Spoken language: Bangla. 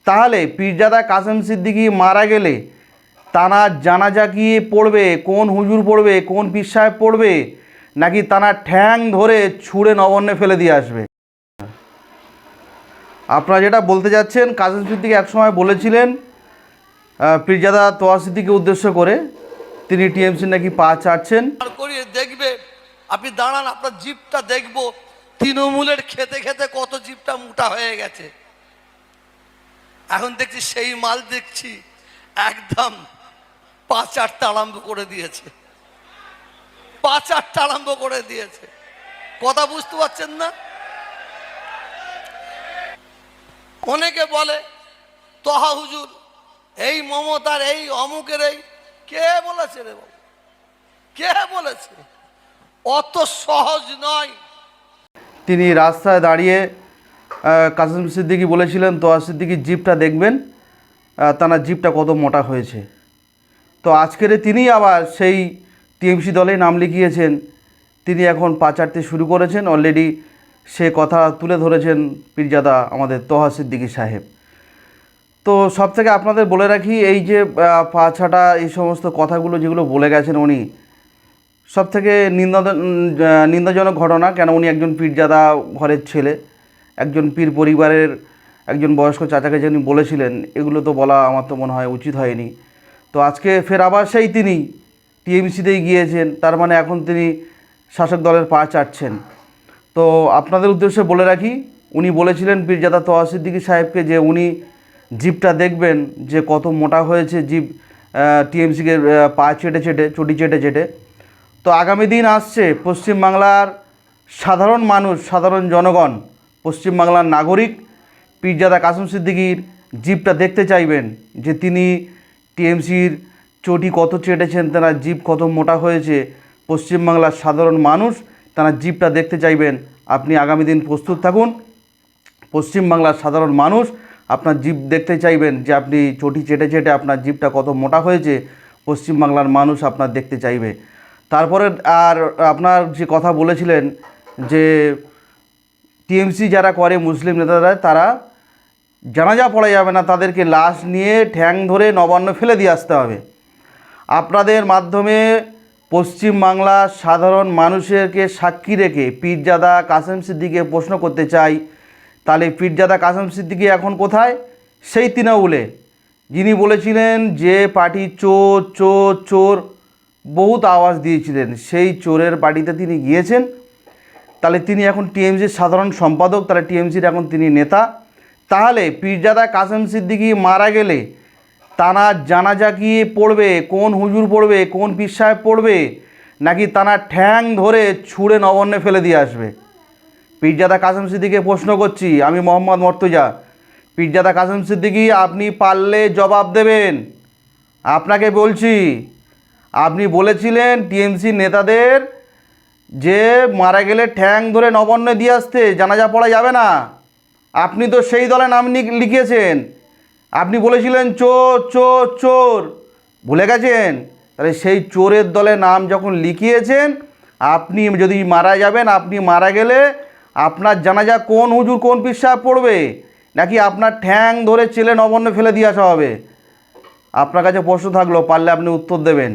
তাহলে পীরজাদা কাসেম সিদ্দিকী মারা গেলে তানার জানাজা কি পড়বে, কোন হুজুর পড়বে, কোন পীর সাহেব পড়বে, নাকি তানার ঠ্যাং ধরে ছুঁড়ে নবান্নে ফেলে দিয়ে আসবে? আপনারা যেটা বলতে যাচ্ছেন, কাসেম সিদ্দিকী একসময় বলেছিলেন পীরজাদা তোহা সিদ্দিকীকে উদ্দেশ্য করে, তিনি টিএমসির নাকি পা চাটছেন। করিয়ে দেখবে, আপনি দাঁড়ান, আপনার জিপটা দেখবো তৃণমূলের খেতে খেতে কত জিপটা মোটা হয়ে গেছে। এখন দেখছি সেই মাল দেখছি একদম পা চাটতে আরম্ভ করে দিয়েছে, পা চাটতে আরম্ভ করে দিয়েছে। কথা বুঝতে পারছেন না? অনেকে বলে তোহা হুজুর এই মমতার এই অমুকের, এই কে বলেছে রে বাবু, কে বলেছে? অত সহজ নয়। তিনি রাস্তায় দাঁড়িয়ে কাসেম সিদ্দিকী বলেছিলেন তোহা সিদ্দিকীর জিপটা দেখবেন, তার জিপটা কত মোটা হয়েছে। তো আজকের তিনি আবার সেই টিএমসি দলে নাম লিখিয়েছেন, তিনি এখন পা চাটতে শুরু করেছেন। অলরেডি সে কথা তুলে ধরেছেন পীরজাদা আমাদের তোহা সিদ্দিকী সাহেব। তো সব থেকে আপনাদের বলে রাখি, এই যে পা ছাটা এই সমস্ত কথাগুলো যেগুলো বলে গেছেন উনি, সব থেকে নিন্দাজনক ঘটনা। কেন, উনি একজন পীরজাদা ঘরের ছেলে, একজন পীর পরিবারের একজন বয়স্ক চাচাকে যিনি বলেছিলেন, এগুলো তো বলা আমার তো মনে হয় উচিত হয়নি। তো আজকে ফের আবার সেই তিনি টিএমসিতেই গিয়েছেন, তার মানে এখন তিনি শাসক দলের পা চাটছেন। তো আপনাদের উদ্দেশ্যে বলে রাখি, উনি বলেছিলেন পীরজাদা তোহা সিদ্দিকী সাহেবকে যে উনি জিপটা দেখবেন যে কত মোটা হয়েছে জিপ, টিএমসিকে পা চেটে চেটে, চটি চেটে চেটে। তো আগামী দিন আসছে, পশ্চিমবাংলার সাধারণ মানুষ, সাধারণ জনগণ, পশ্চিমবাংলার নাগরিক পীরজাদা কাসেম সিদ্দিকীর জিপটা দেখতে চাইবেন, যে তিনি টিএমসির চটি কত চেটেছেন, তার জিপ কত মোটা হয়েছে। পশ্চিমবাংলার সাধারণ মানুষ তারা জিপটা দেখতে চাইবেন। আপনি আগামী দিন প্রস্তুত থাকুন। পশ্চিমবাংলার সাধারণ মানুষ আপনার জিপ দেখতে চাইবেন, যে আপনি চটি চেটে চেটে আপনার জিপটা কত মোটা হয়েছে, পশ্চিমবাংলার মানুষ আপনার দেখতে চাইবে। তারপরে আর আপনার যে কথা বলেছিলেন যে টিএমসি যারা করে মুসলিম নেতারা, তারা জানাজা পড়া যাবে না, তাদেরকে লাশ নিয়ে ঠ্যাং ধরে নবান্ন ফেলে দিয়ে আসতে হবে। আপনাদের মাধ্যমে পশ্চিমবাংলার সাধারণ মানুষেরকে সাক্ষী রেখে পীরজাদা কাসেম সিদ্দিকীকে প্রশ্ন করতে চাই, তাহলে পীরজাদা কাসেম সিদ্দিকী এখন কোথায়? সেই তৃণমূলে যিনি বলেছিলেন যে পার্টি চোর চোর চোর, বহুত আওয়াজ দিয়েছিলেন, সেই চোরের পার্টিতে তিনি গিয়েছেন। তাহলে তিনি এখন টিএমসির সাধারণ সম্পাদক, তাহলে টিএমসির এখন তিনি নেতা। তাহলে পীরজাদা কাসেম সিদ্দিকী মারা গেলে তানার জানাজা কি পড়বে, কোন হুজুর পড়বে, কোন পীর সাহেব পড়বে, নাকি তানার ঠ্যাং ধরে ছুঁড়ে নবান্নে ফেলে দিয়ে আসবে? পীরজাদা কাসেম সিদ্দিকীকে প্রশ্ন করছি, আমি মোহাম্মদ মর্তুজা। পীরজাদা কাসেম সিদ্দিকী, আপনি পারলে জবাব দেবেন। আপনাকে বলছি, আপনি বলেছিলেন টিএমসি নেতাদের যে মারা গেলে ঠ্যাং ধরে নবান্নে দিয়ে আসতে, জানাজা পড়া যাবে না। আপনি তো সেই দলে নাম লিখিয়েছেন। আপনি বলেছিলেন চোর চোর চোর, ভুলে গেছেন? তাহলে সেই চোরের দলে নাম যখন লিখিয়েছেন, আপনি যদি মারা যাবেন, আপনি মারা গেলে আপনার জানাজা কোন হুজুর কোন পীর সাহেব পড়বে, নাকি আপনার ঠ্যাং ধরে চেলে নবান্নে ফেলে দিয়ে আসা হবে? আপনার কাছে প্রশ্ন থাকলো, পারলে আপনি উত্তর দেবেন।